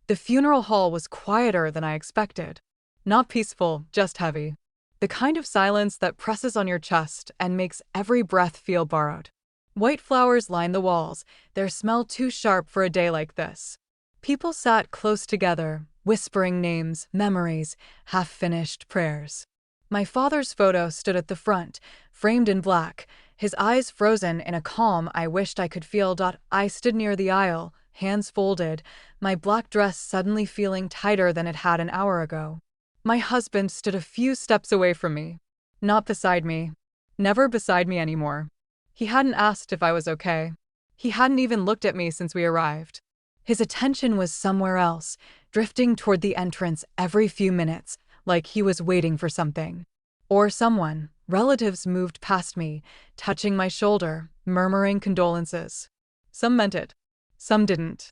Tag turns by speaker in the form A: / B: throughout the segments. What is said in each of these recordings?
A: The funeral hall was quieter than I expected. Not peaceful, just heavy. The kind of silence that presses on your chest and makes every breath feel borrowed. White flowers line the walls, their smell too sharp for a day like this. People sat close together, whispering names, memories, half-finished prayers. My father's photo stood at the front, framed in black, his eyes frozen in a calm I wished I could feel. I stood near the aisle, hands folded, my black dress suddenly feeling tighter than it had an hour ago. My husband stood a few steps away from me. Not beside me. Never beside me anymore. He hadn't asked if I was okay. He hadn't even looked at me since we arrived. His attention was somewhere else, drifting toward the entrance every few minutes, like he was waiting for something. Or someone. Relatives moved past me, touching my shoulder, murmuring condolences. Some meant it. Some didn't.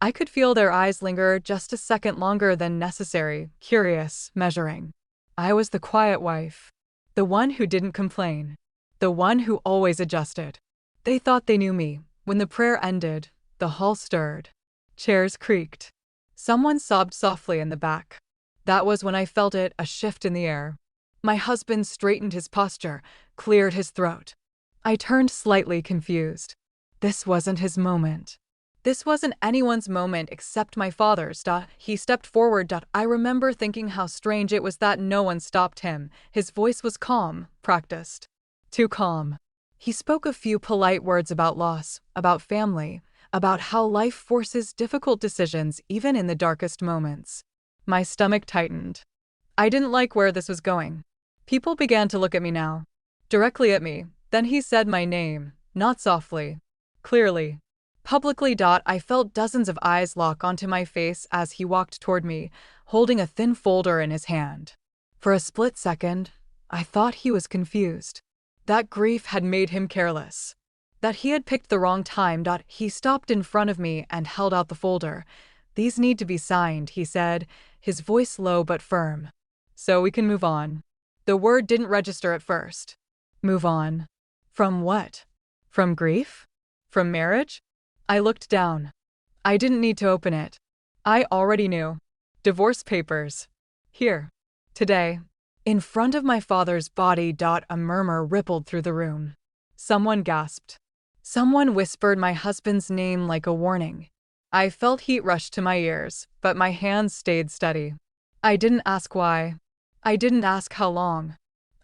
A: I could feel their eyes linger just a second longer than necessary, curious, measuring. I was the quiet wife. The one who didn't complain. The one who always adjusted. They thought they knew me. When the prayer ended, the hall stirred. Chairs creaked. Someone sobbed softly in the back. That was when I felt it, a shift in the air. My husband straightened his posture, cleared his throat. I turned slightly confused. This wasn't his moment. This wasn't anyone's moment except my father's. He stepped forward. I remember thinking how strange it was that no one stopped him. His voice was calm, practiced. Too calm. He spoke a few polite words about loss, about family, about how life forces difficult decisions even in the darkest moments. My stomach tightened. I didn't like where this was going. People began to look at me now. Directly at me. Then he said my name, not softly. Clearly. Publicly. I felt dozens of eyes lock onto my face as he walked toward me, holding a thin folder in his hand. For a split second, I thought he was confused. That grief had made him careless. That he had picked the wrong time. He stopped in front of me and held out the folder. These need to be signed, he said, his voice low but firm. So we can move on. The word didn't register at first. Move on. From what? From grief? From marriage? I looked down. I didn't need to open it. I already knew. Divorce papers. Here. Today. In front of my father's body. A murmur rippled through the room. Someone gasped. Someone whispered my husband's name like a warning. I felt heat rush to my ears, but my hands stayed steady. I didn't ask why. I didn't ask how long.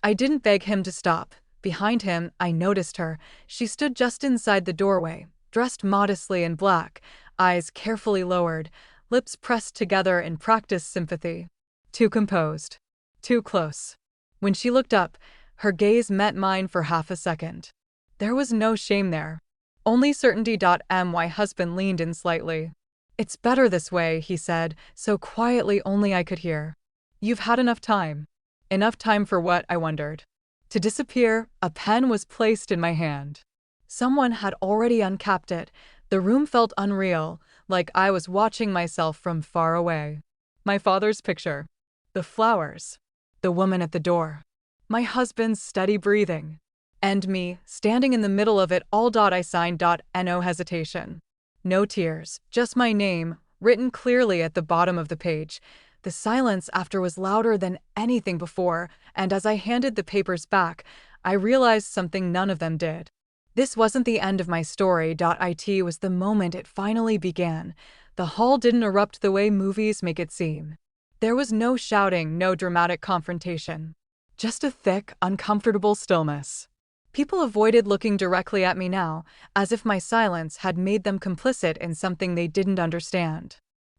A: I didn't beg him to stop. Behind him, I noticed her. She stood just inside the doorway, dressed modestly in black, eyes carefully lowered, lips pressed together in practiced sympathy. Too composed. Too close. When she looked up, her gaze met mine for half a second. There was no shame there. Only certainty. My husband leaned in slightly. It's better this way, he said, so quietly only I could hear. You've had enough time. Enough time for what, I wondered. To disappear. A pen was placed in my hand. Someone had already uncapped it. The room felt unreal, like I was watching myself from far away. My father's picture. The flowers. The woman at the door. My husband's steady breathing. And me, standing in the middle of it all. I signed. No hesitation. No tears, just my name, written clearly at the bottom of the page. The silence after was louder than anything before, and as I handed the papers back, I realized something none of them did. This wasn't the end of my story. It was the moment it finally began. The hall didn't erupt the way movies make it seem. There was no shouting, no dramatic confrontation. Just a thick, uncomfortable stillness. People avoided looking directly at me now, as if my silence had made them complicit in something they didn't understand.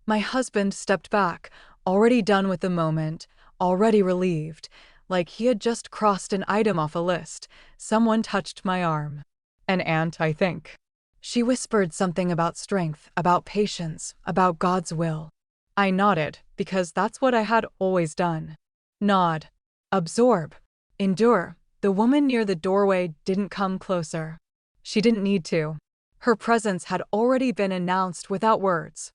A: My husband stepped back, already done with the moment, already relieved, like he had just crossed an item off a list. Someone touched my arm. An aunt, I think. She whispered something about strength, about patience, about God's will. I nodded, because that's what I had always done. Nod. Absorb. Endure. The woman near the doorway didn't come closer. She didn't need to. Her presence had already been announced without words.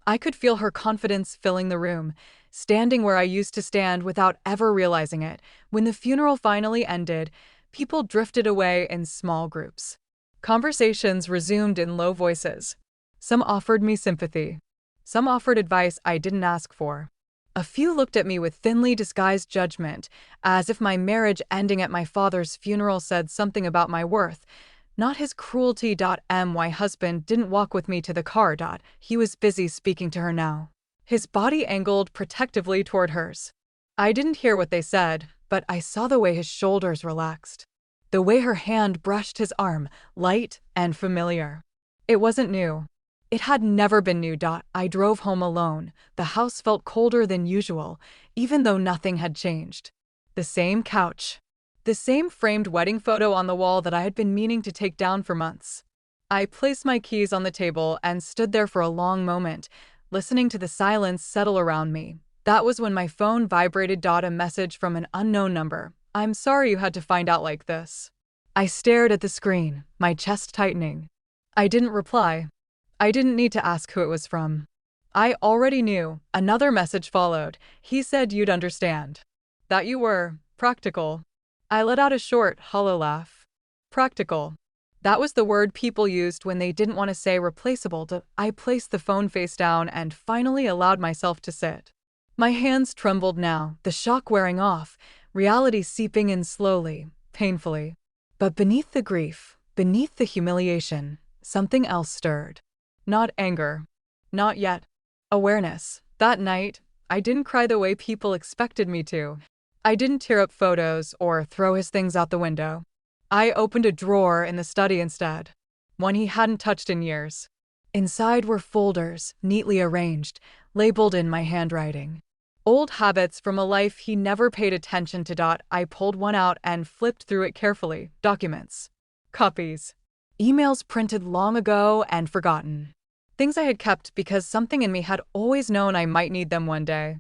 A: I could feel her confidence filling the room, standing where I used to stand without ever realizing it. When the funeral finally ended, people drifted away in small groups. Conversations resumed in low voices. Some offered me sympathy. Some offered advice I didn't ask for. A few looked at me with thinly disguised judgment, as if my marriage ending at my father's funeral said something about my worth, not his cruelty. My husband didn't walk with me to the car. He was busy speaking to her now, his body angled protectively toward hers. I didn't hear what they said, but I saw the way his shoulders relaxed, the way her hand brushed his arm, light and familiar. It wasn't new. It had never been new. I drove home alone. The house felt colder than usual, even though nothing had changed. The same couch. The same framed wedding photo on the wall that I had been meaning to take down for months. I placed my keys on the table and stood there for a long moment, listening to the silence settle around me. That was when my phone vibrated. A message from an unknown number. "I'm sorry you had to find out like this." I stared at the screen, my chest tightening. I didn't reply. I didn't need to ask who it was from. I already knew. Another message followed. "He said you'd understand. That you were practical." I let out a short, hollow laugh. Practical. That was the word people used when they didn't want to say replaceable. I placed the phone face down and finally allowed myself to sit. My hands trembled now, the shock wearing off, reality seeping in slowly, painfully. But beneath the grief, beneath the humiliation, something else stirred. Not anger. Not yet. Awareness. That night, I didn't cry the way people expected me to. I didn't tear up photos or throw his things out the window. I opened a drawer in the study instead, one he hadn't touched in years. Inside were folders, neatly arranged, labeled in my handwriting. Old habits from a life he never paid attention to. I pulled one out and flipped through it carefully. Documents. Copies. Emails printed long ago and forgotten. Things I had kept because something in me had always known I might need them one day.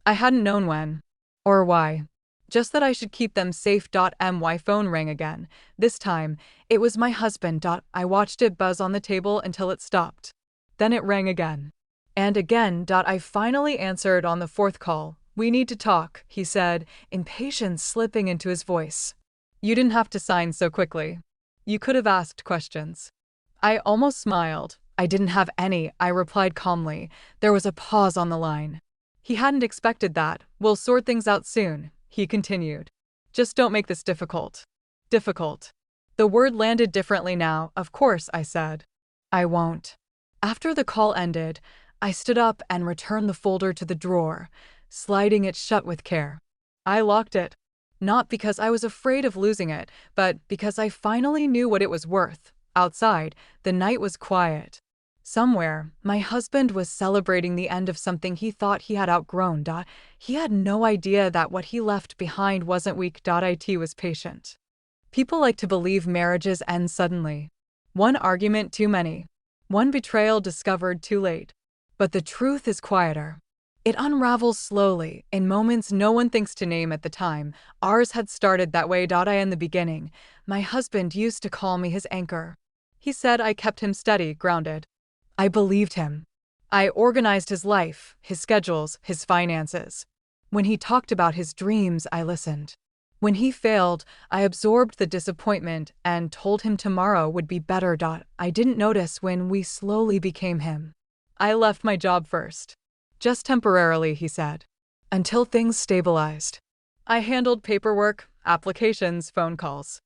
A: I hadn't known when. Or why. Just that I should keep them safe. My phone rang again. This time, it was my husband. I watched it buzz on the table until it stopped. Then it rang again. And again. I finally answered on the fourth call. "We need to talk," he said, impatience slipping into his voice. "You didn't have to sign so quickly. You could have asked questions." I almost smiled. "I didn't have any," I replied calmly. There was a pause on the line. He hadn't expected that. "We'll sort things out soon," he continued. "Just don't make this difficult." Difficult. The word landed differently now. "Of course," I said. "I won't." After the call ended, I stood up and returned the folder to the drawer, sliding it shut with care. I locked it. Not because I was afraid of losing it, but because I finally knew what it was worth. Outside, the night was quiet. Somewhere, my husband was celebrating the end of something he thought he had outgrown. He had no idea that what he left behind wasn't weak. It was patient. People like to believe marriages end suddenly. One argument too many. One betrayal discovered too late. But the truth is quieter. It unravels slowly, in moments no one thinks to name at the time. Ours had started that way. In the beginning, my husband used to call me his anchor. He said I kept him steady, grounded. I believed him. I organized his life, his schedules, his finances. When he talked about his dreams, I listened. When he failed, I absorbed the disappointment and told him tomorrow would be better. I didn't notice when we slowly became him. I left my job first. Just temporarily, he said. Until things stabilized. I handled paperwork, applications, phone calls.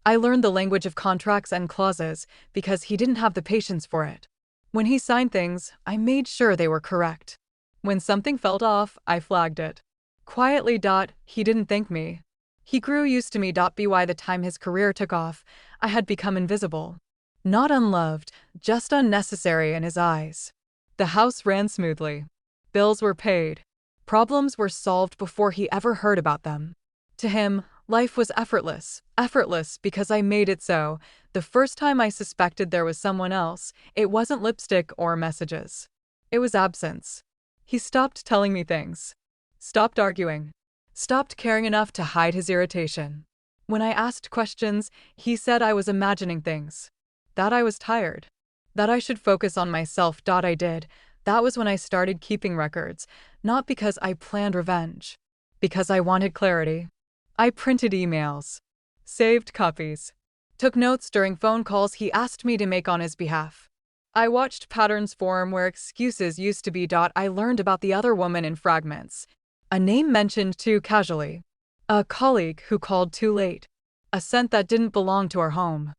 A: I learned the language of contracts and clauses because he didn't have the patience for it. When he signed things, I made sure they were correct. When something felt off, I flagged it. Quietly. He didn't thank me. He grew used to me. By the time his career took off, I had become invisible. Not unloved, just unnecessary in his eyes. The house ran smoothly. Bills were paid. Problems were solved before he ever heard about them. To him, life was effortless. Effortless because I made it so. The first time I suspected there was someone else, it wasn't lipstick or messages. It was absence. He stopped telling me things. Stopped arguing. Stopped caring enough to hide his irritation. When I asked questions, he said I was imagining things. That I was tired. That I should focus on myself. I did. That was when I started keeping records, not because I planned revenge. Because I wanted clarity. I printed emails. Saved copies. Took notes during phone calls he asked me to make on his behalf. I watched patterns form where excuses used to be. I learned about the other woman in fragments. A name mentioned too casually. A colleague who called too late. A scent that didn't belong to our home.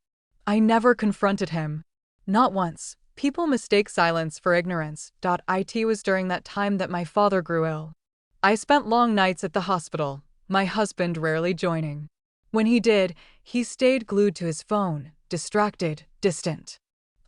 A: I never confronted him. Not once. People mistake silence for ignorance. It was during that time that my father grew ill. I spent long nights at the hospital, my husband rarely joining. When he did, he stayed glued to his phone, distracted, distant.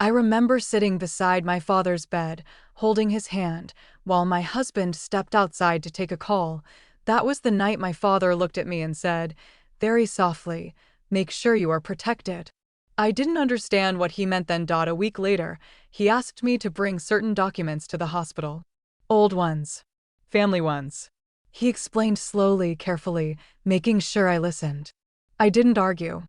A: I remember sitting beside my father's bed, holding his hand, while my husband stepped outside to take a call. That was the night my father looked at me and said, very softly, "Make sure you are protected." I didn't understand what he meant then. A week later, he asked me to bring certain documents to the hospital. Old ones. Family ones. He explained slowly, carefully, making sure I listened. I didn't argue.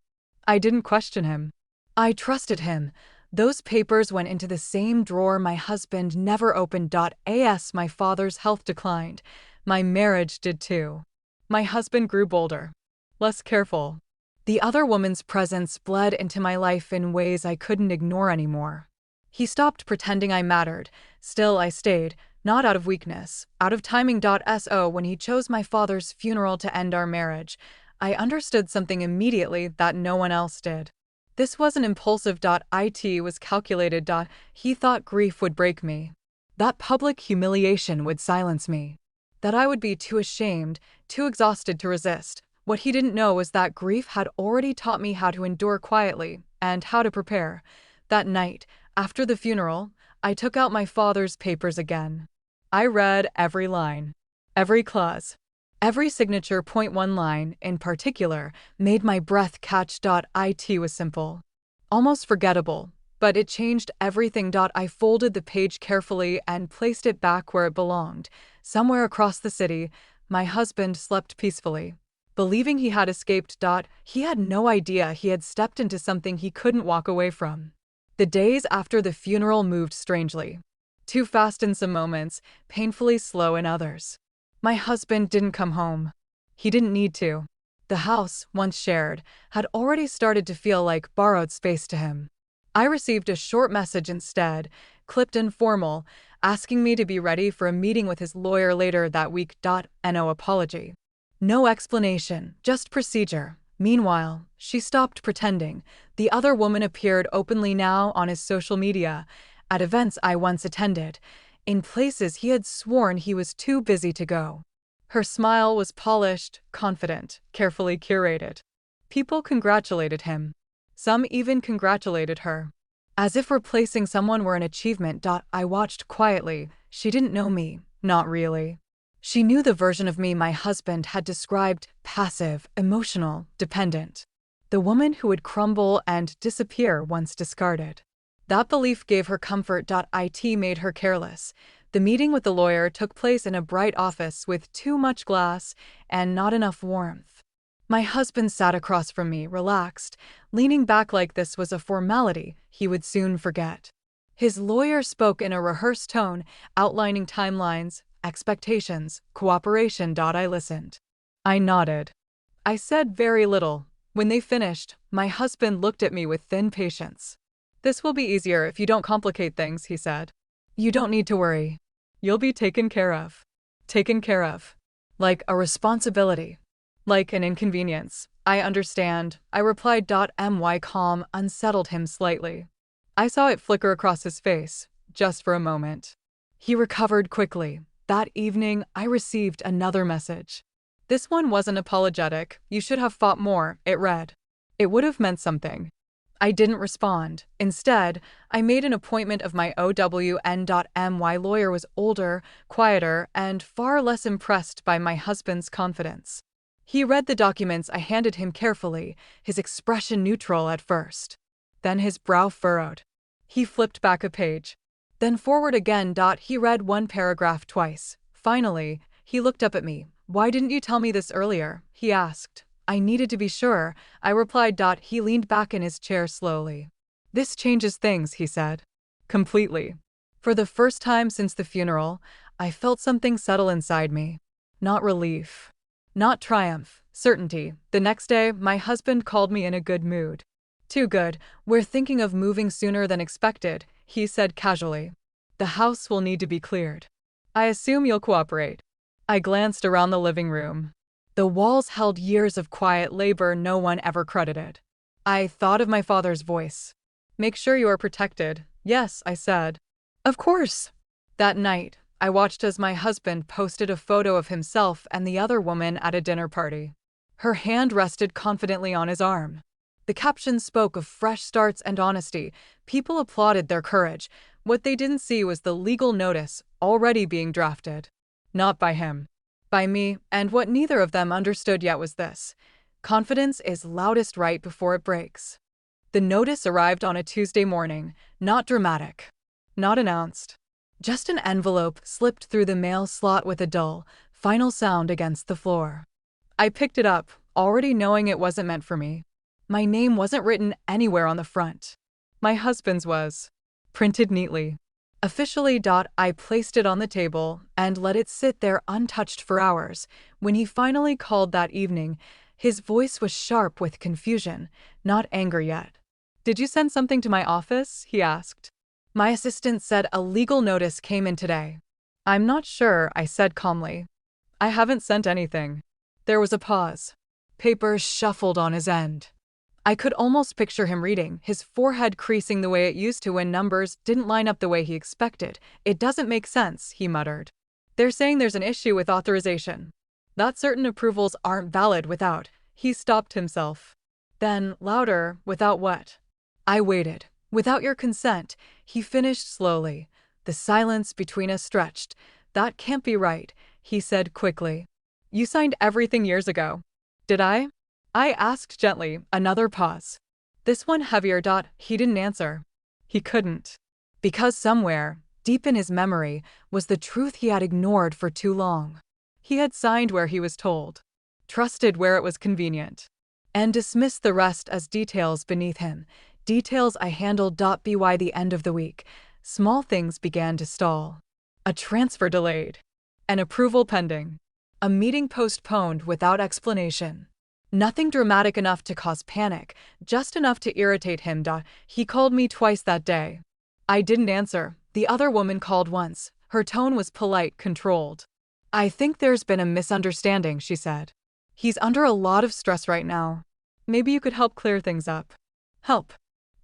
A: I didn't question him. I trusted him. Those papers went into the same drawer my husband never opened. As my father's health declined, my marriage did too. My husband grew bolder, less careful. The other woman's presence bled into my life in ways I couldn't ignore anymore. He stopped pretending I mattered. Still, I stayed, not out of weakness, out of timing. When he chose my father's funeral to end our marriage, I understood something immediately that no one else did. This wasn't impulsive. It was calculated. He thought grief would break me. That public humiliation would silence me. That I would be too ashamed, too exhausted to resist. What he didn't know was that grief had already taught me how to endure quietly and how to prepare. That night, after the funeral, I took out my father's papers again. I read every line, every clause, every signature. One line, in particular, made my breath catch. It was simple, almost forgettable, but it changed everything. I folded the page carefully and placed it back where it belonged. Somewhere across the city, my husband slept peacefully, believing he had escaped. He had no idea he had stepped into something he couldn't walk away from. The days after the funeral moved strangely. Too fast in some moments, painfully slow in others. My husband didn't come home. He didn't need to. The house, once shared, had already started to feel like borrowed space to him. I received a short message instead, clipped and formal, asking me to be ready for a meeting with his lawyer later that week. No apology. No explanation, just procedure. Meanwhile, she stopped pretending. The other woman appeared openly now on his social media, at events I once attended, in places he had sworn he was too busy to go. Her smile was polished, confident, carefully curated. People congratulated him. Some even congratulated her. As if replacing someone were an achievement. I watched quietly. She didn't know me, not really. She knew the version of me my husband had described: passive, emotional, dependent. The woman who would crumble and disappear once discarded. That belief gave her comfort. It made her careless. The meeting with the lawyer took place in a bright office with too much glass and not enough warmth. My husband sat across from me, relaxed, leaning back like this was a formality he would soon forget. His lawyer spoke in a rehearsed tone, outlining timelines, expectations, cooperation. I listened. I nodded. I said very little. When they finished, my husband looked at me with thin patience. "This will be easier if you don't complicate things," he said. "You don't need to worry. You'll be taken care of." Taken care of. Like a responsibility. Like an inconvenience. "I understand," I replied. My calm unsettled him slightly. I saw it flicker across his face, just for a moment. He recovered quickly. That evening, I received another message. This one wasn't apologetic. "You should have fought more," it read. It would have meant something. I didn't respond. Instead, I made an appointment of my own. My lawyer was older, quieter, and far less impressed by my husband's confidence. He read the documents I handed him carefully, his expression neutral at first. Then his brow furrowed. He flipped back a page. Then forward again. He read one paragraph twice. Finally, he looked up at me. "Why didn't you tell me this earlier?" he asked. "I needed to be sure," I replied. He leaned back in his chair slowly. "This changes things," he said. "Completely." For the first time since the funeral, I felt something settle inside me. Not relief. Not triumph. Certainty. The next day, my husband called me in a good mood. Too good. "We're thinking of moving sooner than expected," he said casually. "The house will need to be cleared. I assume you'll cooperate." I glanced around the living room. The walls held years of quiet labor no one ever credited. I thought of my father's voice. "Make sure you are protected." "Yes," I said. "Of course." That night, I watched as my husband posted a photo of himself and the other woman at a dinner party. Her hand rested confidently on his arm. The caption spoke of fresh starts and honesty. People applauded their courage. What they didn't see was the legal notice already being drafted. Not by him. By me, and what neither of them understood yet was this: confidence is loudest right before it breaks. The notice arrived on a Tuesday morning, not dramatic, not announced. Just an envelope slipped through the mail slot with a dull, final sound against the floor. I picked it up, already knowing it wasn't meant for me. My name wasn't written anywhere on the front. My husband's was. Printed neatly. Officially. I placed it on the table and let it sit there untouched for hours. When he finally called that evening, his voice was sharp with confusion, not anger yet. "Did you send something to my office?" he asked. "My assistant said a legal notice came in today." "I'm not sure," I said calmly. "I haven't sent anything." There was a pause. Papers shuffled on his end. I could almost picture him reading, his forehead creasing the way it used to when numbers didn't line up the way he expected. "It doesn't make sense," he muttered. "They're saying there's an issue with authorization. That certain approvals aren't valid without." He stopped himself. Then, louder, "Without what?" I waited. "Without your consent," he finished slowly. The silence between us stretched. "That can't be right," he said quickly. "You signed everything years ago." "Did I?" I asked gently. Another pause. This one heavier. He didn't answer. He couldn't. Because somewhere, deep in his memory, was the truth he had ignored for too long. He had signed where he was told, trusted where it was convenient, and dismissed the rest as details beneath him. Details I handled. By the end of the week, small things began to stall. A transfer delayed. An approval pending. A meeting postponed without explanation. Nothing dramatic enough to cause panic, just enough to irritate him. He called me twice that day. I didn't answer. The other woman called once. Her tone was polite, controlled. "I think there's been a misunderstanding," she said. "He's under a lot of stress right now. Maybe you could help clear things up." Help.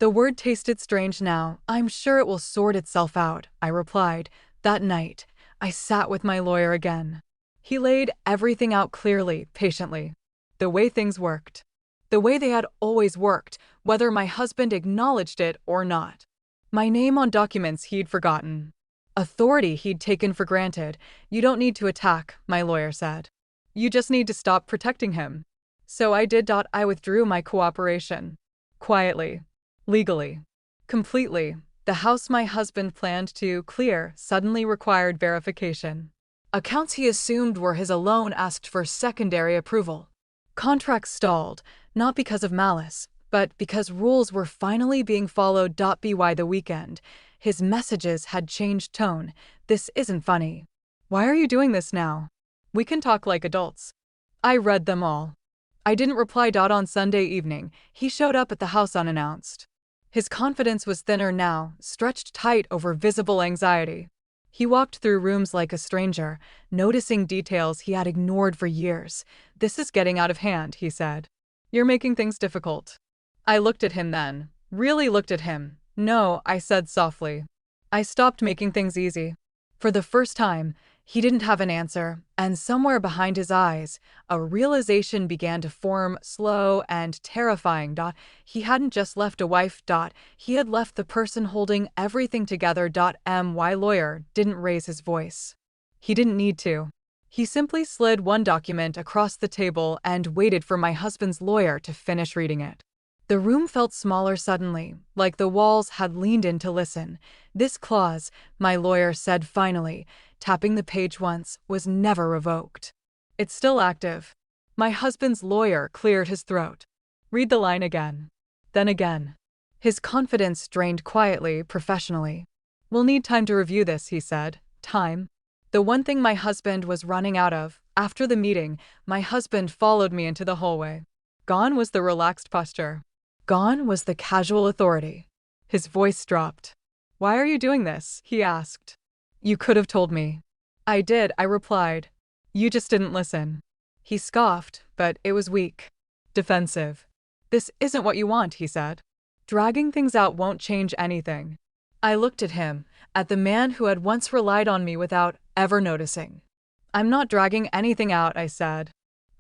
A: The word tasted strange now. "I'm sure it will sort itself out," I replied. That night, I sat with my lawyer again. He laid everything out clearly, patiently. The way things worked. The way they had always worked, whether my husband acknowledged it or not. My name on documents he'd forgotten. Authority he'd taken for granted. "You don't need to attack," my lawyer said. "You just need to stop protecting him." So I did. I withdrew my cooperation. Quietly. Legally. Completely. The house my husband planned to clear suddenly required verification. Accounts he assumed were his alone asked for secondary approval. Contracts stalled, not because of malice, but because rules were finally being followed. By the weekend, his messages had changed tone. "This isn't funny. Why are you doing this now? We can talk like adults." I read them all. I didn't reply. On Sunday evening, he showed up at the house unannounced. His confidence was thinner now, stretched tight over visible anxiety. He walked through rooms like a stranger, noticing details he had ignored for years. "This is getting out of hand," he said. "You're making things difficult." I looked at him then. Really looked at him. "No," I said softly. "I stopped making things easy." For the first time, he didn't have an answer, and somewhere behind his eyes, a realization began to form, slow and terrifying. He hadn't just left a wife. He had left the person holding everything together. My lawyer didn't raise his voice. He didn't need to. He simply slid one document across the table and waited for my husband's lawyer to finish reading it. The room felt smaller suddenly, like the walls had leaned in to listen. "This clause," my lawyer said finally, tapping the page once, "was never revoked. It's still active." My husband's lawyer cleared his throat. "Read the line again." Then again. His confidence drained quietly, professionally. "We'll need time to review this," he said. Time. The one thing my husband was running out of. After the meeting, my husband followed me into the hallway. Gone was the relaxed posture. Gone was the casual authority. His voice dropped. Why are you doing this? He asked. You could have told me. I did, I replied. You just didn't listen. He scoffed, but it was weak. Defensive. This isn't what you want, he said. Dragging things out won't change anything. I looked at him, at the man who had once relied on me without ever noticing. I'm not dragging anything out, I said.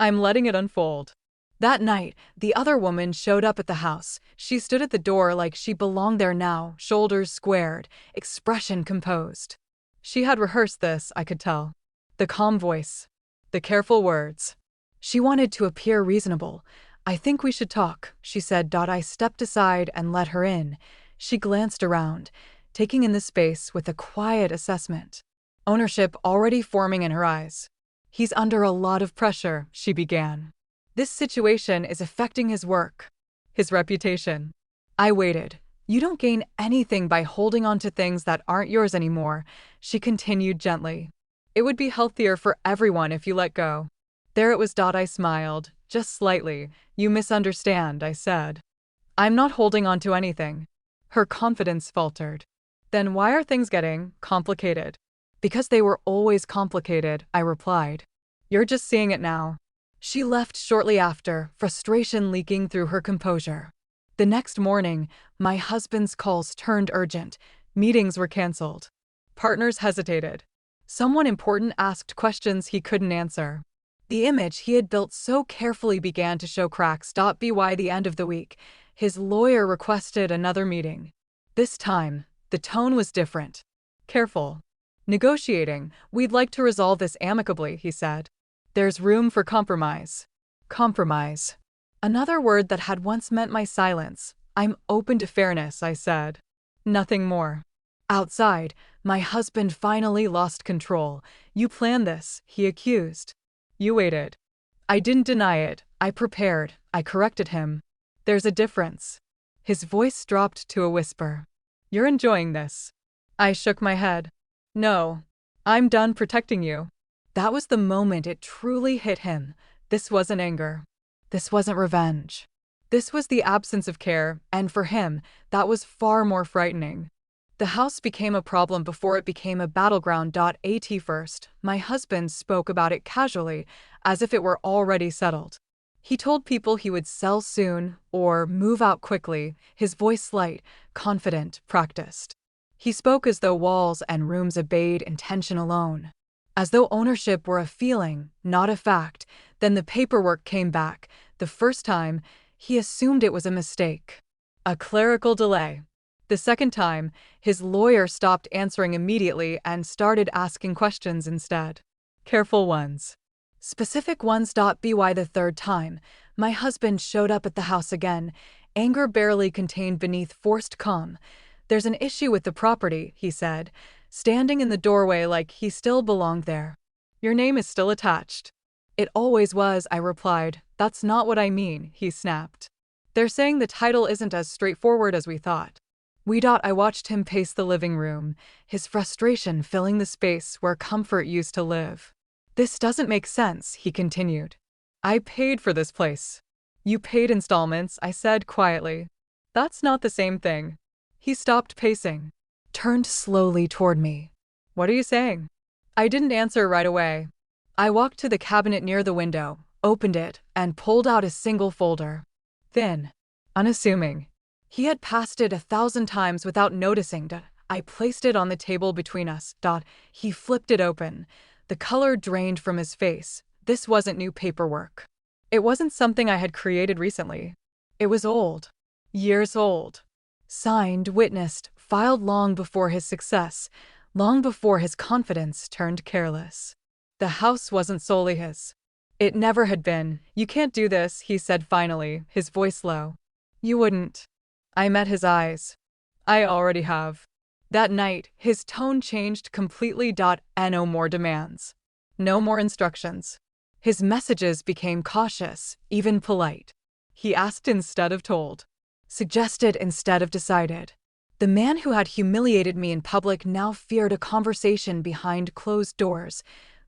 A: I'm letting it unfold. That night, the other woman showed up at the house. She stood at the door like she belonged there now, shoulders squared, expression composed. She had rehearsed this, I could tell. The calm voice. The careful words. She wanted to appear reasonable. I think we should talk, she said. I stepped aside and let her in. She glanced around, taking in the space with a quiet assessment. Ownership already forming in her eyes. He's under a lot of pressure, she began. This situation is affecting his work, his reputation. I waited. You don't gain anything by holding on to things that aren't yours anymore, she continued gently. It would be healthier for everyone if you let go. There it was. I smiled, just slightly. You misunderstand, I said. I'm not holding on to anything. Her confidence faltered. Then why are things getting complicated? Because they were always complicated, I replied. You're just seeing it now. She left shortly after, frustration leaking through her composure. The next morning, my husband's calls turned urgent. Meetings were canceled. Partners hesitated. Someone important asked questions he couldn't answer. The image he had built so carefully began to show cracks. By the end of the week, his lawyer requested another meeting. This time, the tone was different. Careful. Negotiating. We'd like to resolve this amicably, he said. There's room for compromise. Compromise. Another word that had once meant my silence. I'm open to fairness, I said. Nothing more. Outside, my husband finally lost control. You planned this, he accused. You waited. I didn't deny it. I prepared. I corrected him. There's a difference. His voice dropped to a whisper. You're enjoying this. I shook my head. No. I'm done protecting you. That was the moment it truly hit him. This wasn't anger. This wasn't revenge. This was the absence of care, and for him, that was far more frightening. The house became a problem before it became a battleground. At first, my husband spoke about it casually, as if it were already settled. He told people he would sell soon, or move out quickly, his voice light, confident, practiced. He spoke as though walls and rooms obeyed intention alone. As though ownership were a feeling, not a fact. Then the paperwork came back. The first time, he assumed it was a mistake. A clerical delay. The second time, his lawyer stopped answering immediately and started asking questions instead. Careful ones. Specific ones. By the third time, my husband showed up at the house again, anger barely contained beneath forced calm. There's an issue with the property, he said, standing in the doorway like he still belonged there. Your name is still attached. It always was, I replied. That's not what I mean, he snapped. They're saying the title isn't as straightforward as we thought. I watched him pace the living room, his frustration filling the space where comfort used to live. This doesn't make sense, he continued. I paid for this place. You paid installments, I said quietly. That's not the same thing. He stopped pacing, turned slowly toward me. What are you saying? I didn't answer right away. I walked to the cabinet near the window, opened it, and pulled out a single folder. Thin, unassuming. He had passed it 1,000 times without noticing. I placed it on the table between us. He flipped it open. The color drained from his face. This wasn't new paperwork. It wasn't something I had created recently. It was old. Years old. Signed, witnessed, filed long before his success, long before his confidence turned careless. The house wasn't solely his. It never had been. You can't do this, he said finally, his voice low. You wouldn't. I met his eyes. I already have. That night, his tone changed completely. No more demands. No more instructions. His messages became cautious, even polite. He asked instead of told. Suggested instead of decided. The man who had humiliated me in public now feared a conversation behind closed doors.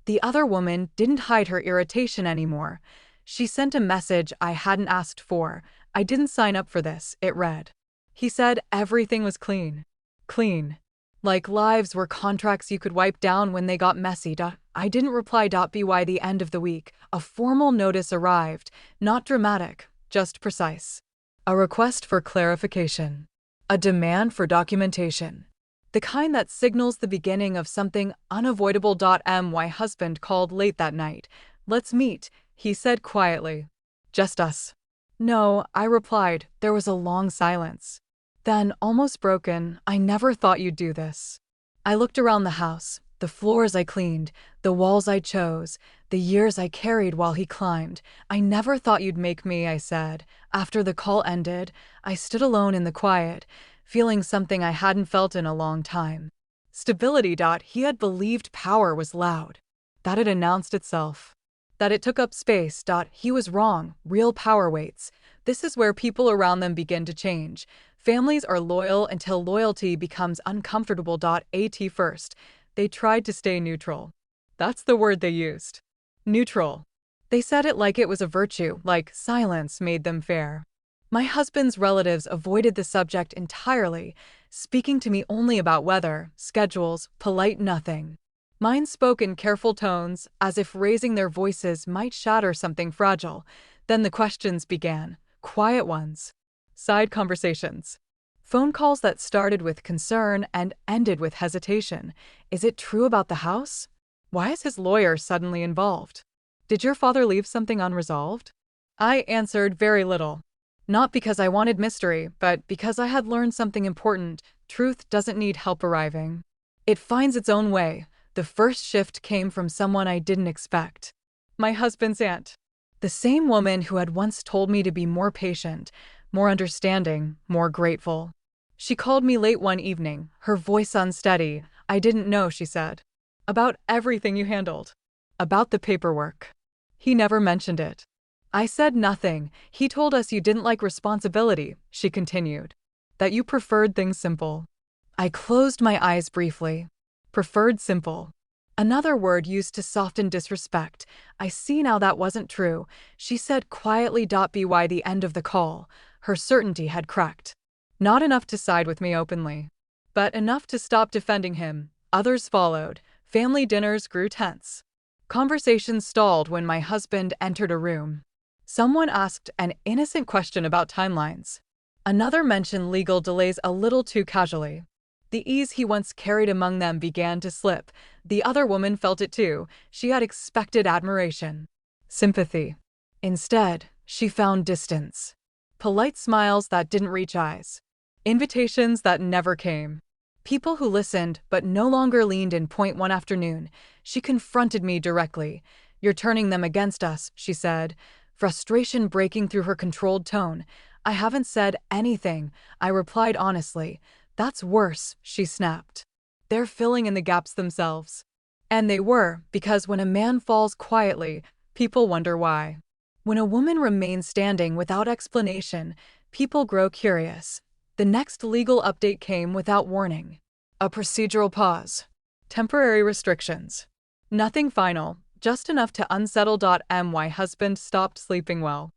A: The other woman didn't hide her irritation anymore. She sent a message I hadn't asked for. I didn't sign up for this, it read. He said everything was clean. Clean. Like lives were contracts you could wipe down when they got messy. I didn't reply. By the end of the week, a formal notice arrived, not dramatic, just precise. A request for clarification. A demand for documentation. The kind that signals the beginning of something unavoidable. My husband called late that night. "Let's meet," he said quietly. "Just us." "No," I replied. There was a long silence. Then, almost broken, "I never thought you'd do this." I looked around the house, the floors I cleaned, the walls I chose, the years I carried while he climbed. "I never thought you'd make me," I said. After the call ended, I stood alone in the quiet, feeling something I hadn't felt in a long time. Stability. He had believed power was loud, that it announced itself, that it took up space. He was wrong. Real power waits. This is where people around them begin to change. Families are loyal until loyalty becomes uncomfortable. At first, they tried to stay neutral. That's the word they used. Neutral. They said it like it was a virtue, like silence made them fair. My husband's relatives avoided the subject entirely, speaking to me only about weather, schedules, polite nothing. Mine spoke in careful tones, as if raising their voices might shatter something fragile. Then the questions began, quiet ones. Side conversations. Phone calls that started with concern and ended with hesitation. Is it true about the house? Why is his lawyer suddenly involved? Did your father leave something unresolved? I answered very little. Not because I wanted mystery, but because I had learned something important. Truth doesn't need help arriving. It finds its own way. The first shift came from someone I didn't expect. My husband's aunt. The same woman who had once told me to be more patient, more understanding, more grateful. She called me late one evening, her voice unsteady. "I didn't know," she said. "About everything you handled. About the paperwork." He never mentioned it. I said nothing. "He told us you didn't like responsibility," she continued. "That you preferred things simple." I closed my eyes briefly. Preferred simple. Another word used to soften disrespect. I see now that wasn't true. She said quietly. By the end of the call, her certainty had cracked. Not enough to side with me openly, but enough to stop defending him. Others followed. Family dinners grew tense. Conversations stalled when my husband entered a room. Someone asked an innocent question about timelines. Another mentioned legal delays a little too casually. The ease he once carried among them began to slip. The other woman felt it too. She had expected admiration, sympathy. Instead, she found distance. Polite smiles that didn't reach eyes. Invitations that never came. People who listened but no longer leaned in. One afternoon, she confronted me directly. "You're turning them against us," she said, frustration breaking through her controlled tone. "I haven't said anything," I replied honestly. "That's worse," she snapped. "They're filling in the gaps themselves." And they were, because when a man falls quietly, people wonder why. When a woman remains standing without explanation, people grow curious. The next legal update came without warning. A procedural pause. Temporary restrictions. Nothing final, just enough to unsettle. My husband stopped sleeping well.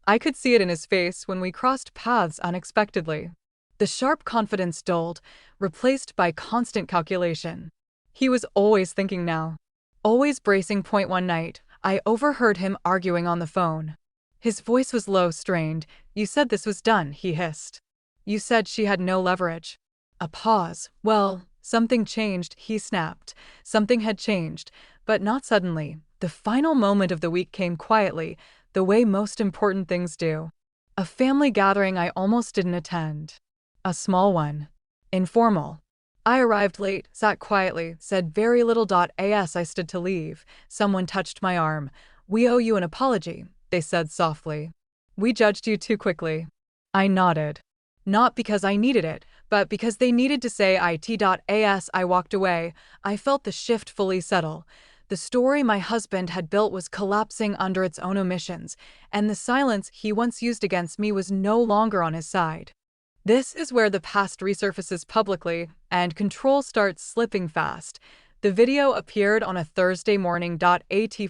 A: I could see it in his face when we crossed paths unexpectedly. The sharp confidence dulled, replaced by constant calculation. He was always thinking now. Always bracing. One night, I overheard him arguing on the phone. His voice was low, strained. "You said this was done," he hissed. "You said she had no leverage." A pause. "Well, something changed," he snapped. Something had changed, but not suddenly. The final moment of the week came quietly, the way most important things do. A family gathering I almost didn't attend. A small one. Informal. I arrived late, sat quietly, said very little. As I stood to leave, someone touched my arm. "We owe you an apology," they said softly. "We judged you too quickly." I nodded. Not because I needed it, but because they needed to say it. As I walked away, I felt the shift fully settle. The story my husband had built was collapsing under its own omissions, and the silence he once used against me was no longer on his side. This is where the past resurfaces publicly, and control starts slipping fast. The video appeared on a Thursday morning. At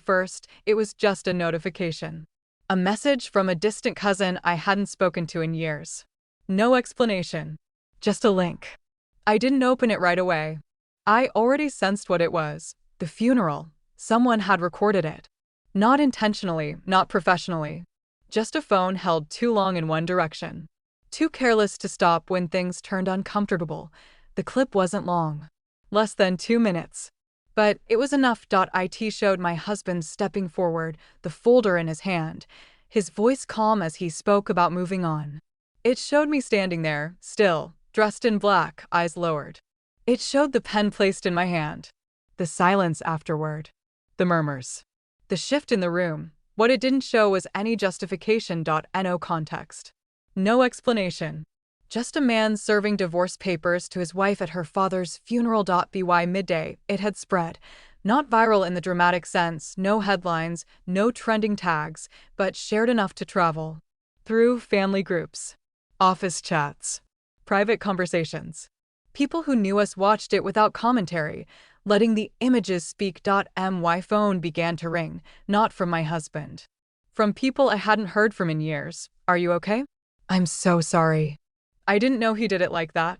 A: first, it was just a notification. A message from a distant cousin I hadn't spoken to in years. No explanation. Just a link. I didn't open it right away. I already sensed what it was. The funeral. Someone had recorded it. Not intentionally, not professionally. Just a phone held too long in one direction. Too careless to stop when things turned uncomfortable. The clip wasn't long. Less than 2 minutes. But it was enough. It showed my husband stepping forward, the folder in his hand, his voice calm as he spoke about moving on. It showed me standing there, still, dressed in black, eyes lowered. It showed the pen placed in my hand. The silence afterward. The murmurs. The shift in the room. What it didn't show was any justification. No context. No explanation. Just a man serving divorce papers to his wife at her father's funeral. By midday, it had spread. Not viral in the dramatic sense, no headlines, no trending tags, but shared enough to travel. Through family groups, office chats, private conversations. People who knew us watched it without commentary, letting the images speak. My phone began to ring, not from my husband. From people I hadn't heard from in years. Are you okay? I'm so sorry. I didn't know he did it like that.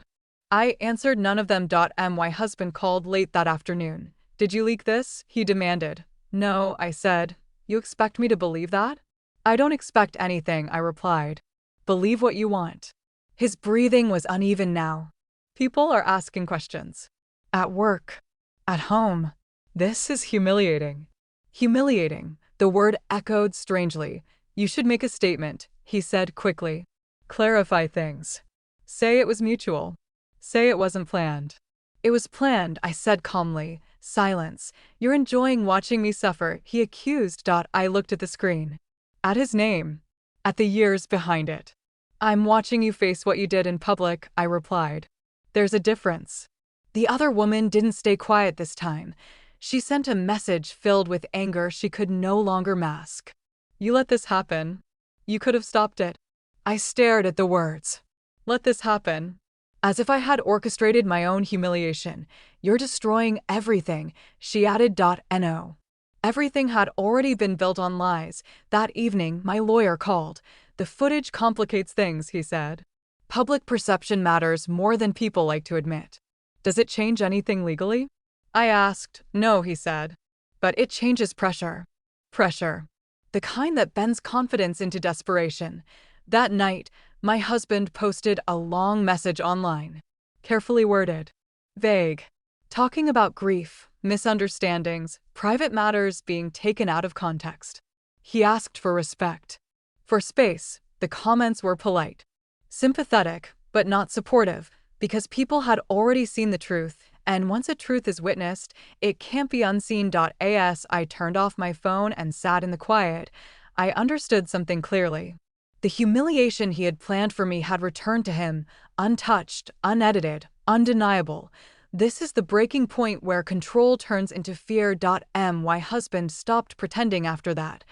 A: I answered none of them. My husband called late that afternoon. Did you leak this? He demanded. No, I said. You expect me to believe that? I don't expect anything, I replied. Believe what you want. His breathing was uneven now. People are asking questions. At work. At home. This is humiliating. Humiliating. The word echoed strangely. You should make a statement, he said quickly. Clarify things. Say it was mutual. Say it wasn't planned. It was planned, I said calmly. Silence. You're enjoying watching me suffer, he accused. I looked at the screen. At his name. At the years behind it. I'm watching you face what you did in public, I replied. There's a difference. The other woman didn't stay quiet this time. She sent a message filled with anger she could no longer mask. You let this happen. You could have stopped it. I stared at the words. Let this happen. As if I had orchestrated my own humiliation. You're destroying everything, she added. No. Everything had already been built on lies. That evening, my lawyer called. The footage complicates things, he said. Public perception matters more than people like to admit. Does it change anything legally? I asked. No, he said. But it changes pressure. Pressure. The kind that bends confidence into desperation. That night, my husband posted a long message online. Carefully worded. Vague. Talking about grief, misunderstandings, private matters being taken out of context. He asked for respect. For space. The comments were polite. Sympathetic, but not supportive, because people had already seen the truth, and once a truth is witnessed, it can't be unseen. As I turned off my phone and sat in the quiet, I understood something clearly. The humiliation he had planned for me had returned to him, untouched, unedited, undeniable. This is the breaking point where control turns into fear. My husband stopped pretending after that.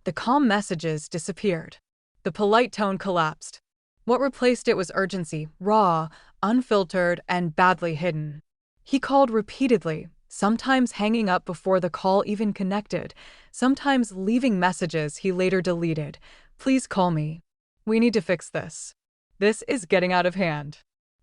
A: The calm messages disappeared. The polite tone collapsed. What replaced it was urgency, raw, unfiltered, and badly hidden. He called repeatedly, sometimes hanging up before the call even connected, sometimes leaving messages he later deleted. Please call me. We need to fix this. This is getting out of hand.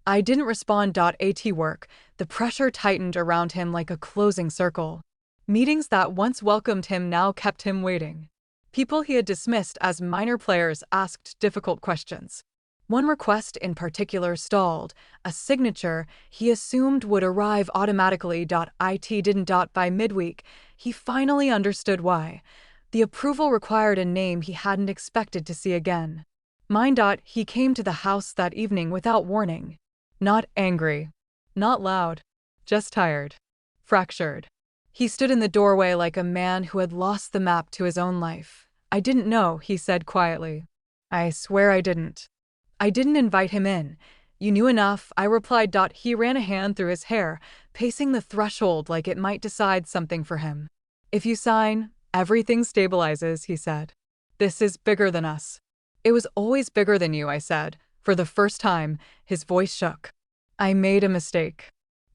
A: I didn't respond. At work, the pressure tightened around him like a closing circle. Meetings that once welcomed him now kept him waiting. People he had dismissed as minor players asked difficult questions. One request in particular stalled, a signature he assumed would arrive automatically. It didn't. By midweek, he finally understood why. The approval required a name he hadn't expected to see again. Mine. He came to the house that evening without warning. Not angry. Not loud. Just tired. Fractured. He stood in the doorway like a man who had lost the map to his own life. I didn't know, he said quietly. I swear I didn't. I didn't invite him in. You knew enough, I replied. He ran a hand through his hair, pacing the threshold like it might decide something for him. If you sign, everything stabilizes, he said. This is bigger than us. It was always bigger than you, I said. For the first time, his voice shook. I made a mistake.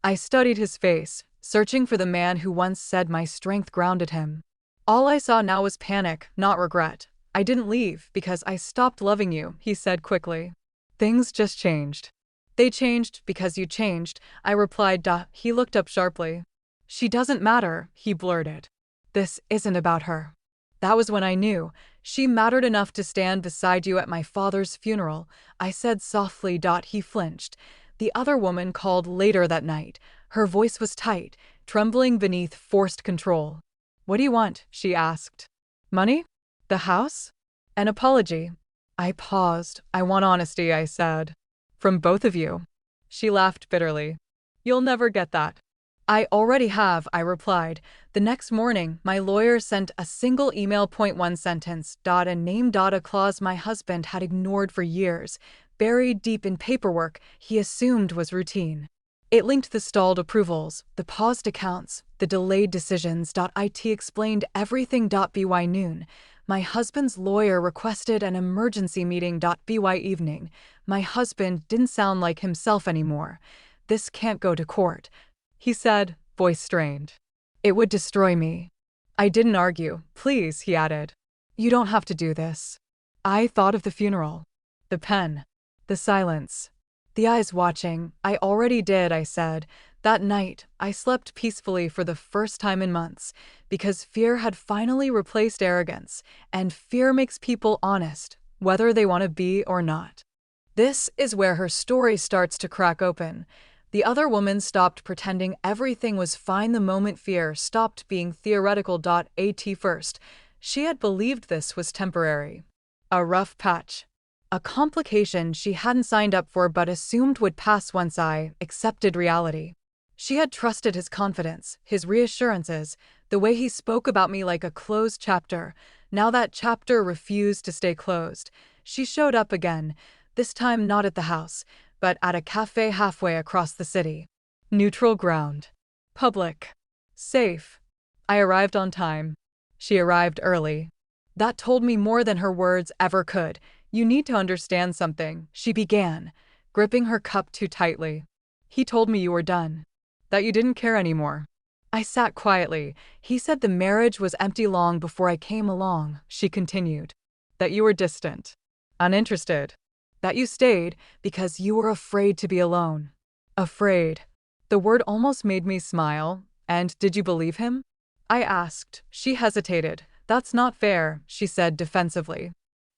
A: I studied his face, searching for the man who once said my strength grounded him. All I saw now was panic, not regret. I didn't leave because I stopped loving you, he said quickly. Things just changed. They changed because you changed, I replied. Duh. He looked up sharply. She doesn't matter, he blurted. This isn't about her. That was when I knew. She mattered enough to stand beside you at my father's funeral, I said softly. He flinched. The other woman called later that night. Her voice was tight, trembling beneath forced control. What do you want? She asked. Money? The house? An apology. I paused. I want honesty, I said. From both of you. She laughed bitterly. You'll never get that. I already have, I replied. The next morning, my lawyer sent a single email. One sentence, and name. A clause my husband had ignored for years, buried deep in paperwork he assumed was routine. It linked the stalled approvals, the paused accounts, the delayed decisions. It explained everything. By noon, my husband's lawyer requested an emergency meeting. By evening, my husband didn't sound like himself anymore. This can't go to court, he said, voice strained. It would destroy me. I didn't argue. Please, he added. You don't have to do this. I thought of the funeral. The pen. The silence. The eyes watching. I already did, I said. That night, I slept peacefully for the first time in months, because fear had finally replaced arrogance, and fear makes people honest, whether they want to be or not. This is where her story starts to crack open. The other woman stopped pretending everything was fine the moment fear stopped being theoretical. At first, she had believed this was temporary. A rough patch. A complication she hadn't signed up for but assumed would pass once I accepted reality. She had trusted his confidence, his reassurances, the way he spoke about me like a closed chapter. Now that chapter refused to stay closed. She showed up again, this time not at the house, but at a cafe halfway across the city. Neutral ground. Public. Safe. I arrived on time. She arrived early. That told me more than her words ever could. You need to understand something, she began, gripping her cup too tightly. He told me you were done. That you didn't care anymore. I sat quietly. He said the marriage was empty long before I came along, she continued. That you were distant. Uninterested. That you stayed because you were afraid to be alone. Afraid. The word almost made me smile. And did you believe him? I asked. She hesitated. That's not fair, she said defensively.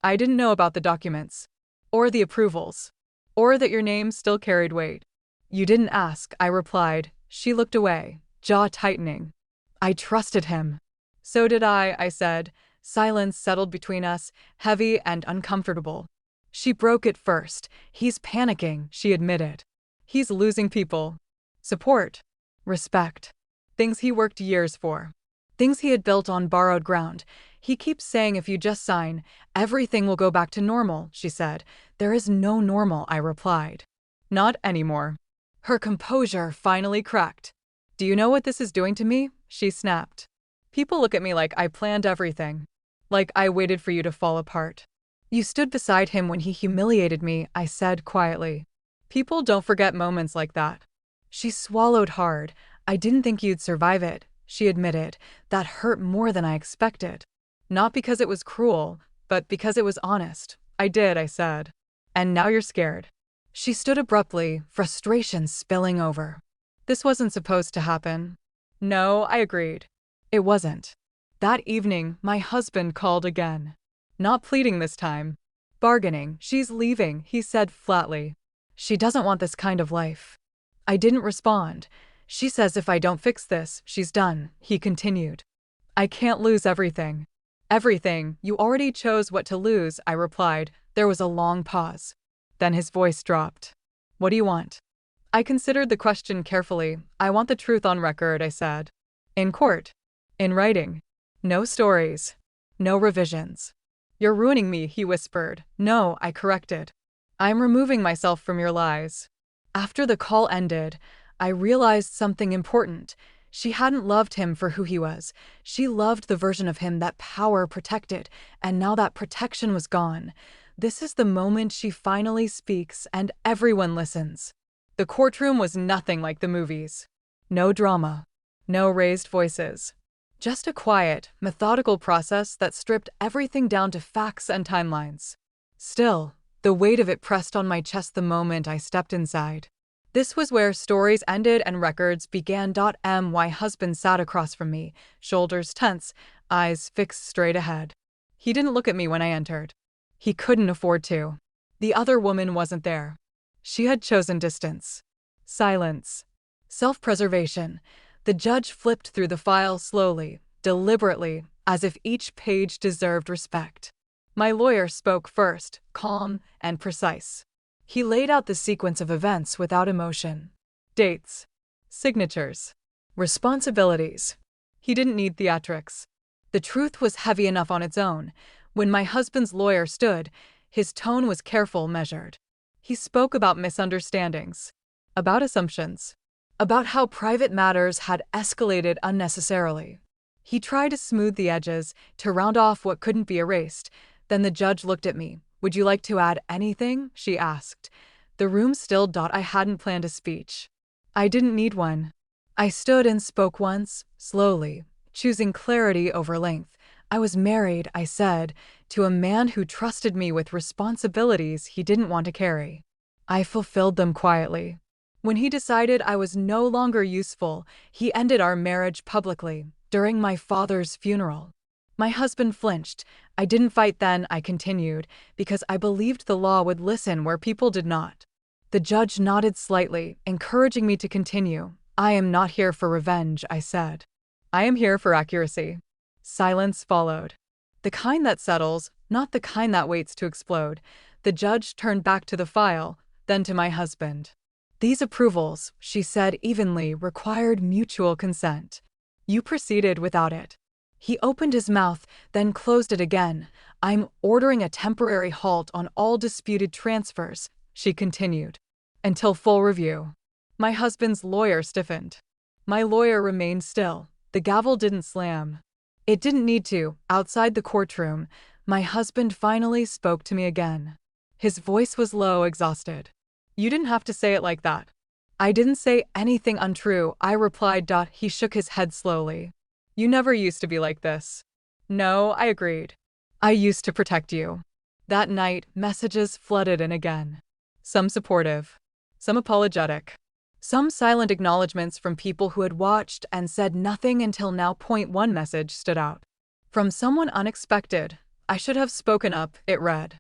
A: I didn't know about the documents. Or the approvals. Or that your name still carried weight. You didn't ask, I replied. She looked away, jaw tightening. I trusted him. So did I said. Silence settled between us, heavy and uncomfortable. She broke it first. He's panicking, she admitted. He's losing people. Support. Respect. Things he worked years for. Things he had built on borrowed ground. He keeps saying if you just sign, everything will go back to normal, she said. There is no normal, I replied. Not anymore. Her composure finally cracked. Do you know what this is doing to me? She snapped. People look at me like I planned everything. Like I waited for you to fall apart. You stood beside him when he humiliated me, I said quietly. People don't forget moments like that. She swallowed hard. I didn't think you'd survive it, she admitted. That hurt more than I expected. Not because it was cruel, but because it was honest. I did, I said. And now you're scared. She stood abruptly, frustration spilling over. This wasn't supposed to happen. No, I agreed. It wasn't. That evening, my husband called again. Not pleading this time. Bargaining. She's leaving, he said flatly. She doesn't want this kind of life. I didn't respond. She says if I don't fix this, she's done, he continued. I can't lose everything. Everything. You already chose what to lose, I replied. There was a long pause. Then his voice dropped. What do you want? I considered the question carefully. I want the truth on record, I said. In court. In writing. No stories. No revisions. You're ruining me, he whispered. No, I corrected. I'm removing myself from your lies. After the call ended, I realized something important. She hadn't loved him for who he was. She loved the version of him that power protected, and now that protection was gone. This is the moment she finally speaks, and everyone listens. The courtroom was nothing like the movies. No drama. No raised voices. Just a quiet, methodical process that stripped everything down to facts and timelines. Still, The weight of it pressed on my chest the moment I stepped inside. This was where stories ended and records began. My husband sat across from me, shoulders tense, eyes fixed straight ahead. He didn't look at me when I entered. He couldn't afford to. The other woman wasn't there. She had chosen distance. Silence. Self-preservation. The judge flipped through the file slowly, deliberately, as if each page deserved respect. My lawyer spoke first, calm and precise. He laid out the sequence of events without emotion. Dates. Signatures. Responsibilities. He didn't need theatrics. The truth was heavy enough on its own. When my husband's lawyer stood, his tone was careful, measured. He spoke about misunderstandings, about assumptions, about how private matters had escalated unnecessarily. He tried to smooth the edges, to round off what couldn't be erased. Then the judge looked at me. "Would you like to add anything?" she asked. The room stilled. I hadn't planned a speech. I didn't need one. I stood and spoke once, slowly, choosing clarity over length. "I was married," I said, "to a man who trusted me with responsibilities he didn't want to carry. I fulfilled them quietly. When he decided I was no longer useful, he ended our marriage publicly, during my father's funeral." My husband flinched. I didn't fight then, I continued, because I believed the law would listen where people did not. The judge nodded slightly, encouraging me to continue. "I am not here for revenge," I said. "I am here for accuracy." Silence followed. The kind that settles, not the kind that waits to explode. The judge turned back to the file, then to my husband. "These approvals," she said evenly, "required mutual consent. You proceeded without it." He opened his mouth, then closed it again. "I'm ordering a temporary halt on all disputed transfers," she continued, "until full review." My husband's lawyer stiffened. My lawyer remained still. The gavel didn't slam. It didn't need to. Outside the courtroom, my husband finally spoke to me again. His voice was low, exhausted. "You didn't have to say it like that." "I didn't say anything untrue," I replied. He shook his head slowly. "You never used to be like this." "No," I agreed. "I used to protect you." That night, messages flooded in again. Some supportive, some apologetic, some silent acknowledgments from people who had watched and said nothing until now. One message stood out. From someone unexpected. "I should have spoken up," it read.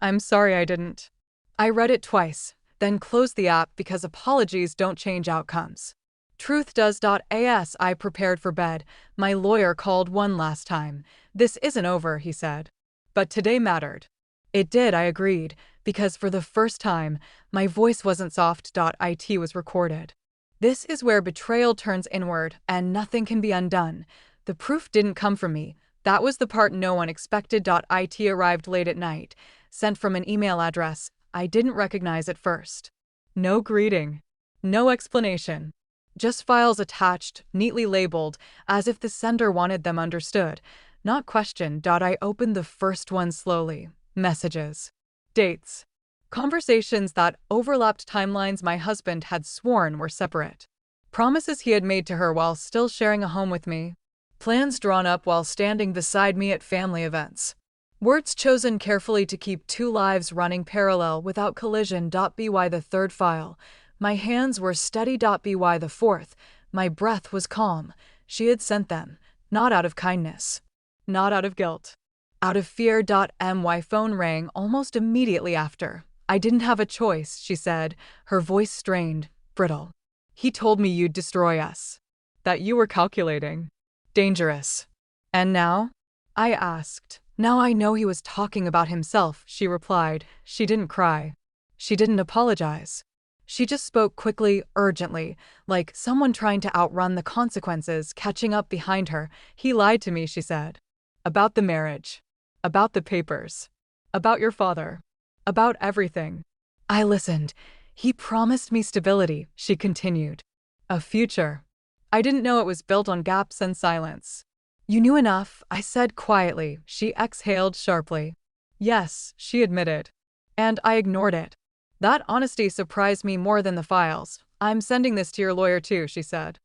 A: "I'm sorry I didn't." I read it twice, then closed the app because apologies don't change outcomes. Truth does. As I prepared for bed, my lawyer called one last time. "This isn't over," he said. "But today mattered." It did, I agreed, because for the first time, my voice wasn't soft. It was recorded. This is where betrayal turns inward, and nothing can be undone. The proof didn't come from me. That was the part no one expected. It arrived late at night, sent from an email address I didn't recognize at first. No greeting. No explanation. Just files attached, neatly labeled, as if the sender wanted them understood, not questioned. I opened the first one slowly. Messages. Dates. Conversations that overlapped timelines my husband had sworn were separate. Promises he had made to her while still sharing a home with me. Plans drawn up while standing beside me at family events. Words chosen carefully to keep two lives running parallel without collision. By the third file, my hands were steady. By the fourth, my breath was calm. She had sent them, not out of kindness, not out of guilt, out of fear. My phone rang almost immediately after. "I didn't have a choice," she said, her voice strained, brittle. "He told me you'd destroy us. That you were calculating. Dangerous." "And now?" I asked. "Now I know he was talking about himself," she replied. She didn't cry. She didn't apologize. She just spoke quickly, urgently, like someone trying to outrun the consequences catching up behind her. "He lied to me," she said. "About the marriage. About the papers. About your father. About everything." I listened. "He promised me stability," she continued. "A future. I didn't know it was built on gaps and silence." "You knew enough," I said quietly. She exhaled sharply. "Yes," she admitted. And I ignored it. That honesty surprised me more than the files. "I'm sending this to your lawyer too," she said.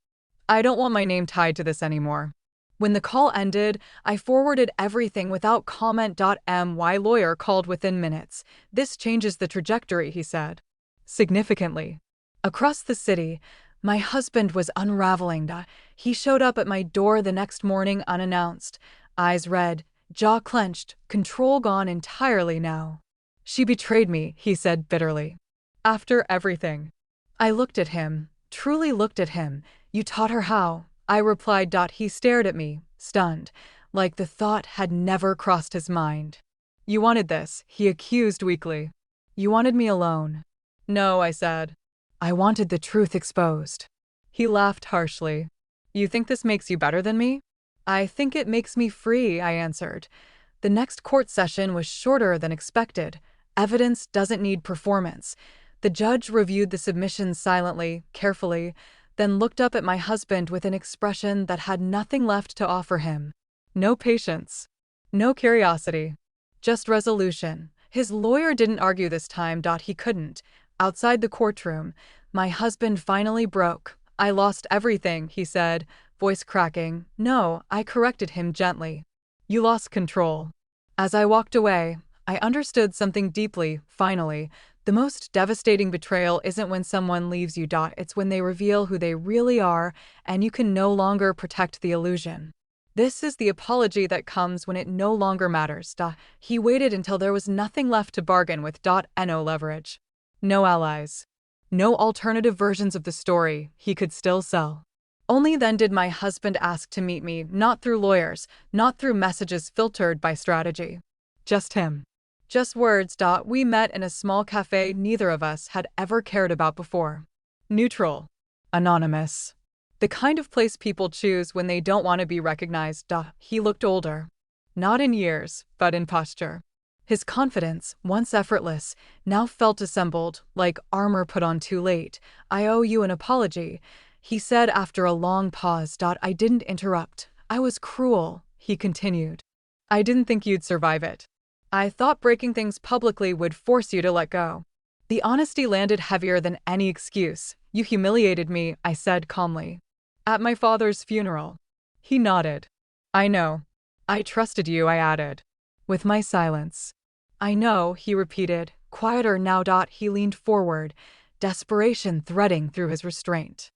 A: "I don't want my name tied to this anymore." When the call ended, I forwarded everything without comment. My lawyer called within minutes. This changes the trajectory, he said. Significantly. Across the city, my husband was unraveling. He showed up at my door the next morning unannounced, eyes red, jaw clenched, control gone entirely now. She betrayed me, he said bitterly. After everything. I looked at him, truly looked at him. You taught her how, I replied. He stared at me, stunned, like the thought had never crossed his mind. You wanted this, he accused weakly. You wanted me alone. No, I said. I wanted the truth exposed. He laughed harshly. You think this makes you better than me? I think it makes me free, I answered. The next court session was shorter than expected. Evidence doesn't need performance. The judge reviewed the submissions silently, carefully, then looked up at my husband with an expression that had nothing left to offer him. No patience. No curiosity. Just resolution. His lawyer didn't argue this time. He couldn't. Outside the courtroom, my husband finally broke. I lost everything, he said, voice cracking. No, I corrected him gently. You lost control. As I walked away, I understood something deeply, finally. The most devastating betrayal isn't when someone leaves you. It's when they reveal who they really are, and you can no longer protect the illusion. This is the apology that comes when it no longer matters. He waited until there was nothing left to bargain with. No leverage. No allies. No alternative versions of the story he could still sell. Only then did my husband ask to meet me, not through lawyers, not through messages filtered by strategy. Just him. Just words. We met in a small cafe neither of us had ever cared about before. Neutral. Anonymous. The kind of place people choose when they don't want to be recognized. He looked older. Not in years, but in posture. His confidence, once effortless, now felt assembled, like armor put on too late. I owe you an apology, he said after a long pause. I didn't interrupt. I was cruel, he continued. I didn't think you'd survive it. I thought breaking things publicly would force you to let go. The honesty landed heavier than any excuse. You humiliated me, I said calmly. At my father's funeral. He nodded. I know. I trusted you, I added. With my silence. I know, he repeated, quieter now. He leaned forward, desperation threading through his restraint.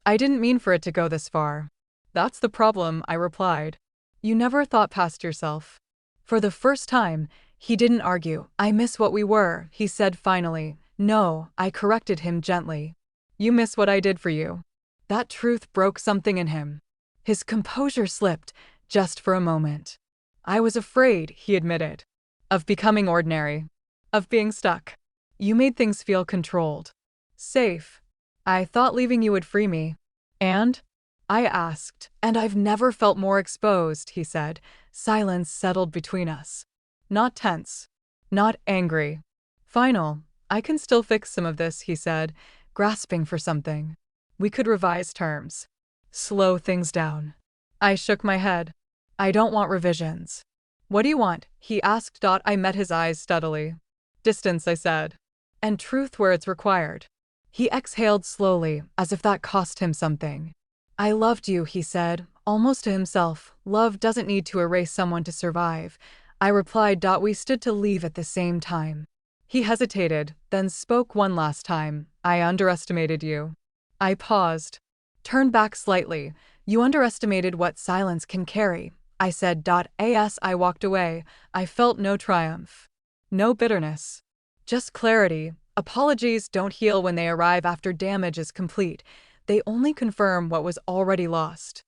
A: I didn't mean for it to go this far. That's the problem, I replied. You never thought past yourself. For the first time, he didn't argue. I miss what we were, he said finally. No, I corrected him gently. You miss what I did for you. That truth broke something in him. His composure slipped, just for a moment. I was afraid, he admitted. Of becoming ordinary. Of being stuck. You made things feel controlled. Safe. I thought leaving you would free me. And? I asked. And I've never felt more exposed, he said. Silence settled between us. Not tense. Not angry. Final. I can still fix some of this, he said, grasping for something. We could revise terms. Slow things down. I shook my head. I don't want revisions. What do you want? He asked. I met his eyes steadily. Distance, I said. And truth where it's required. He exhaled slowly, as if that cost him something. I loved you, he said, almost to himself. Love doesn't need to erase someone to survive. I replied. We stood to leave at the same time. He hesitated, then spoke one last time. I underestimated you. I paused. Turned back slightly. You underestimated what silence can carry. I said. As I walked away, I felt no triumph. No bitterness. Just clarity. Apologies don't heal when they arrive after damage is complete. They only confirm what was already lost.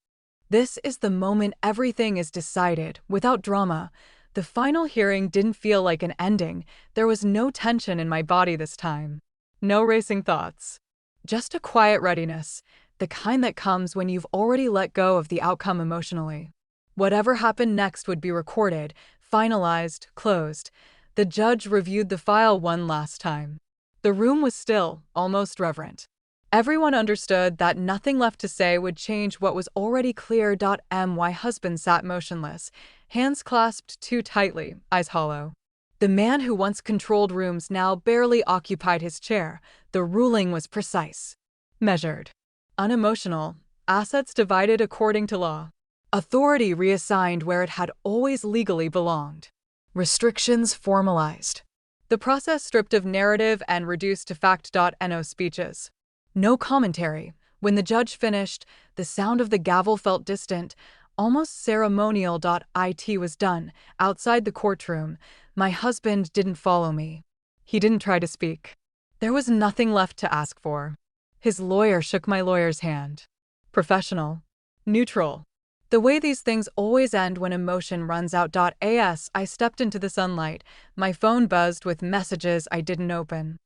A: This is the moment everything is decided, without drama. The final hearing didn't feel like an ending. There was no tension in my body this time. No racing thoughts. Just a quiet readiness, the kind that comes when you've already let go of the outcome emotionally. Whatever happened next would be recorded, finalized, closed. The judge reviewed the file one last time. The room was still, almost reverent. Everyone understood that nothing left to say would change what was already clear. My husband sat motionless, hands clasped too tightly, eyes hollow. The man who once controlled rooms now barely occupied his chair. The ruling was precise. Measured. Unemotional. Assets divided according to law. Authority reassigned where it had always legally belonged. Restrictions formalized. The process stripped of narrative and reduced to fact.no speeches. No commentary. When the judge finished, the sound of the gavel felt distant, almost ceremonial. It was done. Outside the courtroom, my husband didn't follow me. He didn't try to speak. There was nothing left to ask for. His lawyer shook my lawyer's hand. Professional. Neutral. The way these things always end when emotion runs out. I stepped into the sunlight. My phone buzzed with messages I didn't open.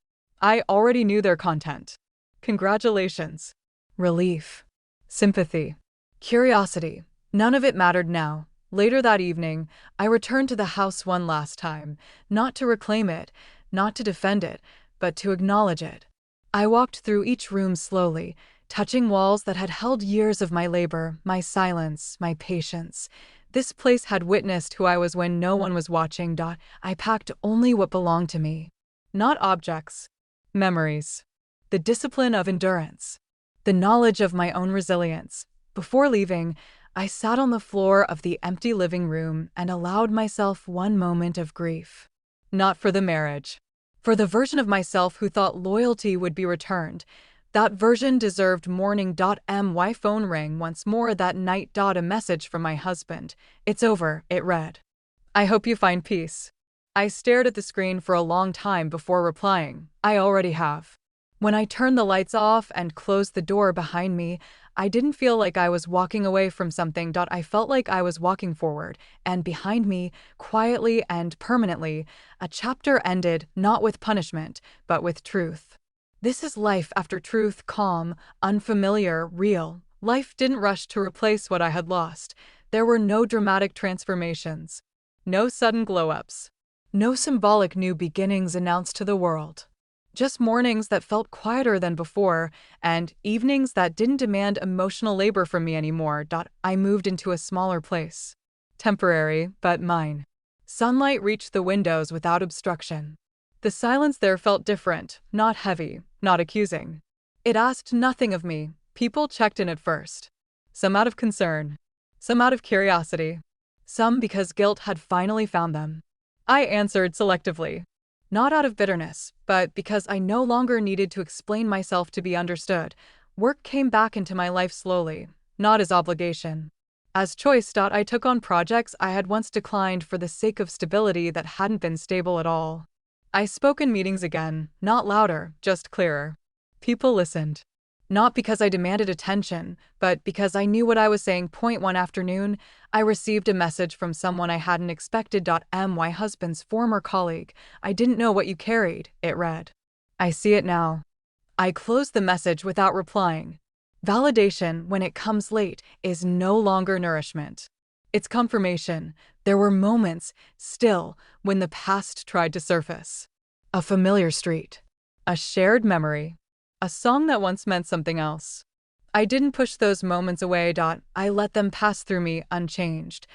A: I already knew their content. Congratulations. Relief. Sympathy. Curiosity. None of it mattered now. Later that evening, I returned to the house one last time, not to reclaim it, not to defend it, but to acknowledge it. I walked through each room slowly, touching walls that had held years of my labor, my silence, my patience. This place had witnessed who I was when no one was watching. I packed only what belonged to me. Not objects. Memories. The discipline of endurance. The knowledge of my own resilience. Before leaving, I sat on the floor of the empty living room and allowed myself one moment of grief. Not for the marriage. For the version of myself who thought loyalty would be returned. That version deserved mourning. My phone rang once more that night. A message from my husband. It's over, it read. I hope you find peace. I stared at the screen for a long time before replying. I already have. When I turned the lights off and closed the door behind me, I didn't feel like I was walking away from something. I felt like I was walking forward, and behind me, quietly and permanently, a chapter ended not with punishment, but with truth. This is life after truth, calm, unfamiliar, real. Life didn't rush to replace what I had lost. There were no dramatic transformations, no sudden glow-ups, no symbolic new beginnings announced to the world. Just mornings that felt quieter than before, and evenings that didn't demand emotional labor from me anymore. I moved into a smaller place. Temporary, but mine. Sunlight reached the windows without obstruction. The silence there felt different, not heavy, not accusing. It asked nothing of me. People checked in at first. Some out of concern. Some out of curiosity. Some because guilt had finally found them. I answered selectively. Not out of bitterness, but because I no longer needed to explain myself to be understood. Work came back into my life slowly, not as obligation. As choice. I took on projects I had once declined for the sake of stability that hadn't been stable at all. I spoke in meetings again, not louder, just clearer. People listened. Not because I demanded attention, but because I knew what I was saying. One afternoon, I received a message from someone I hadn't expected. My husband's former colleague. I didn't know what you carried, it read. I see it now. I closed the message without replying. Validation, when it comes late, is no longer nourishment. It's confirmation. There were moments, still, when the past tried to surface. A familiar street. A shared memory. A song that once meant something else. I didn't push those moments away. I let them pass through me unchanged.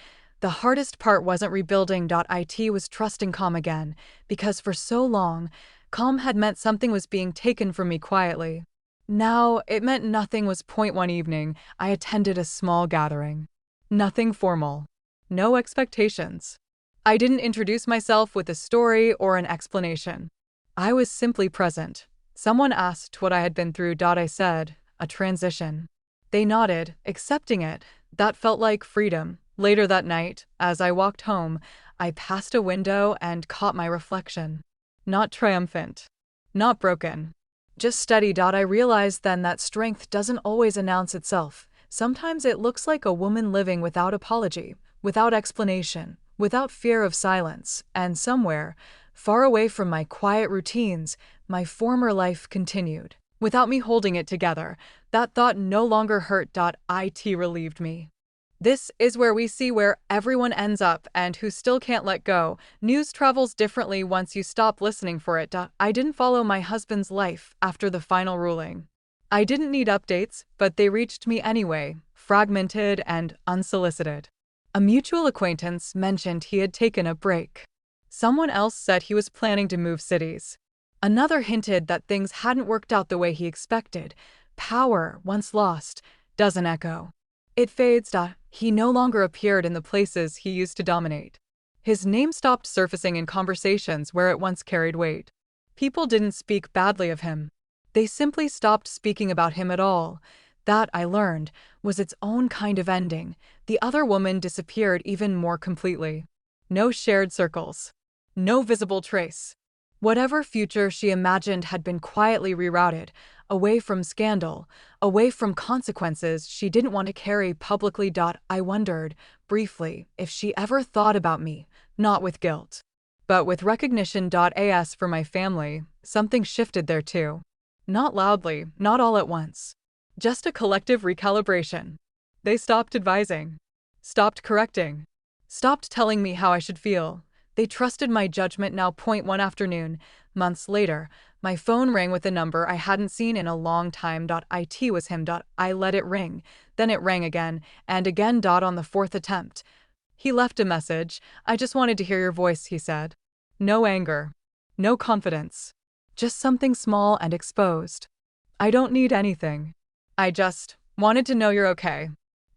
A: The hardest part wasn't rebuilding. It was trusting calm again, because for so long, calm had meant something was being taken from me quietly. Now, it meant nothing was. One evening, I attended a small gathering. Nothing formal. No expectations. I didn't introduce myself with a story or an explanation. I was simply present. Someone asked what I had been through. I said, a transition. They nodded, accepting it. That felt like freedom. Later that night, as I walked home, I passed a window and caught my reflection. Not triumphant. Not broken. Just steady. I realized then that strength doesn't always announce itself. Sometimes it looks like a woman living without apology, without explanation, without fear of silence, and somewhere, far away from my quiet routines, my former life continued. Without me holding it together, that thought no longer hurt. It relieved me. This is where we see where everyone ends up and who still can't let go. News travels differently once you stop listening for it. I didn't follow my husband's life after the final ruling. I didn't need updates, but they reached me anyway, fragmented and unsolicited. A mutual acquaintance mentioned he had taken a break. Someone else said he was planning to move cities. Another hinted that things hadn't worked out the way he expected. Power, once lost, doesn't echo. It fades. He no longer appeared in the places he used to dominate. His name stopped surfacing in conversations where it once carried weight. People didn't speak badly of him. They simply stopped speaking about him at all. That, I learned, was its own kind of ending. The other woman disappeared even more completely. No shared circles. No visible trace. Whatever future she imagined had been quietly rerouted, away from scandal, away from consequences she didn't want to carry publicly. I wondered, briefly, if she ever thought about me, not with guilt, but with recognition. As for my family, something shifted there too. Not loudly, not all at once. Just a collective recalibration. They stopped advising, stopped correcting, stopped telling me how I should feel. They trusted my judgment now. One afternoon, months later, my phone rang with a number I hadn't seen in a long time. It was him. I let it ring, then it rang again, and again. On the fourth attempt, he left a message. "I just wanted to hear your voice," he said. No anger, no confidence, just something small and exposed. "I don't need anything. I just wanted to know you're okay."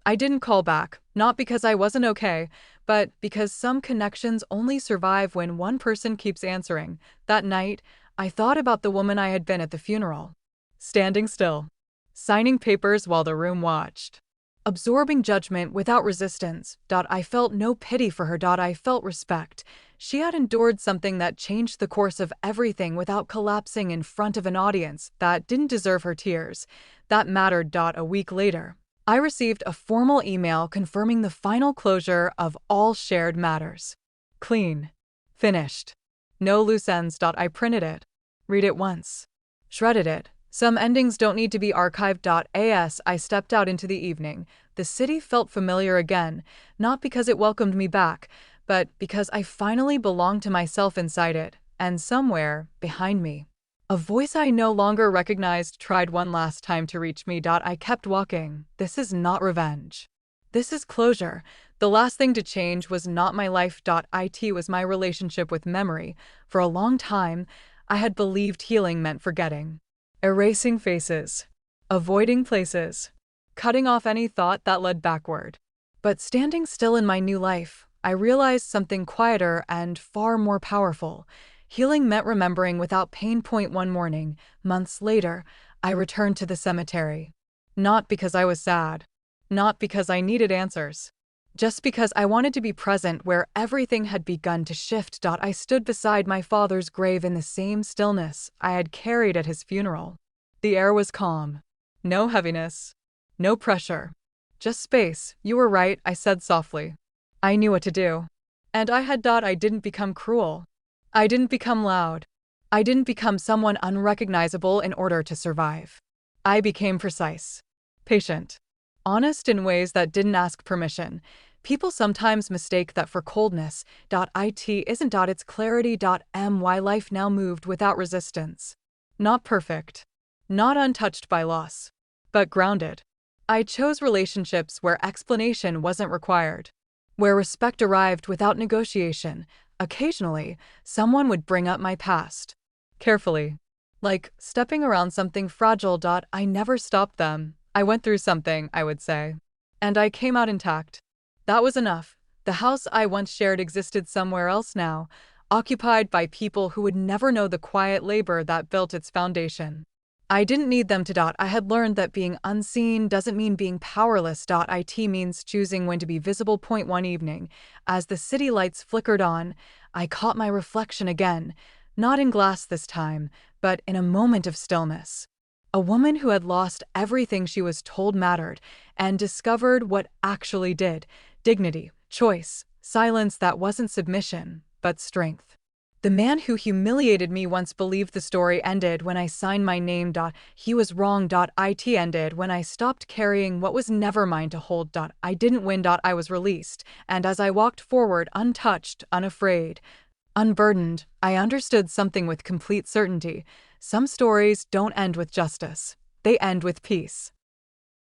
A: I didn't call back, not because I wasn't okay, but because some connections only survive when one person keeps answering. That night, I thought about the woman I had been at the funeral. Standing still, signing papers while the room watched, absorbing judgment without resistance. I felt no pity for her. I felt respect. She had endured something that changed the course of everything without collapsing in front of an audience that didn't deserve her tears. That mattered. A week later, I received a formal email confirming the final closure of all shared matters. Clean. Finished. No loose ends. I printed it. Read it once. Shredded it. Some endings don't need to be archived. As I stepped out into the evening, the city felt familiar again, not because it welcomed me back, but because I finally belonged to myself inside it, and somewhere behind me, a voice I no longer recognized tried one last time to reach me. I kept walking. This is not revenge. This is closure. The last thing to change was not my life. It was my relationship with memory. For a long time, I had believed healing meant forgetting, erasing faces, avoiding places, cutting off any thought that led backward. But standing still in my new life, I realized something quieter and far more powerful. Healing meant remembering without pain. One morning, months later, I returned to the cemetery. Not because I was sad. Not because I needed answers. Just because I wanted to be present where everything had begun to shift. I stood beside my father's grave in the same stillness I had carried at his funeral. The air was calm. No heaviness. No pressure. Just space. "You were right," I said softly. I knew what to do. And I didn't become cruel. I didn't become loud. I didn't become someone unrecognizable in order to survive. I became precise, patient, honest in ways that didn't ask permission. People sometimes mistake that for coldness. It isn't. It's clarity. My life now moved without resistance. Not perfect. Not untouched by loss. But grounded. I chose relationships where explanation wasn't required. Where respect arrived without negotiation. Occasionally, someone would bring up my past. Carefully. Like stepping around something fragile. I never stopped them. "I went through something," I would say. And I came out intact. That was enough. The house I once shared existed somewhere else now, occupied by people who would never know the quiet labor that built its foundation. I didn't need them to. I had learned that being unseen doesn't mean being powerless. It means choosing when to be visible. One evening, as the city lights flickered on, I caught my reflection again, not in glass this time, but in a moment of stillness. A woman who had lost everything she was told mattered, and discovered what actually did: dignity, choice, silence that wasn't submission, but strength. The man who humiliated me once believed the story ended when I signed my name. He was wrong. It ended when I stopped carrying what was never mine to hold. I didn't win. I was released, and as I walked forward, untouched, unafraid, unburdened, I understood something with complete certainty. Some stories don't end with justice. They end with peace.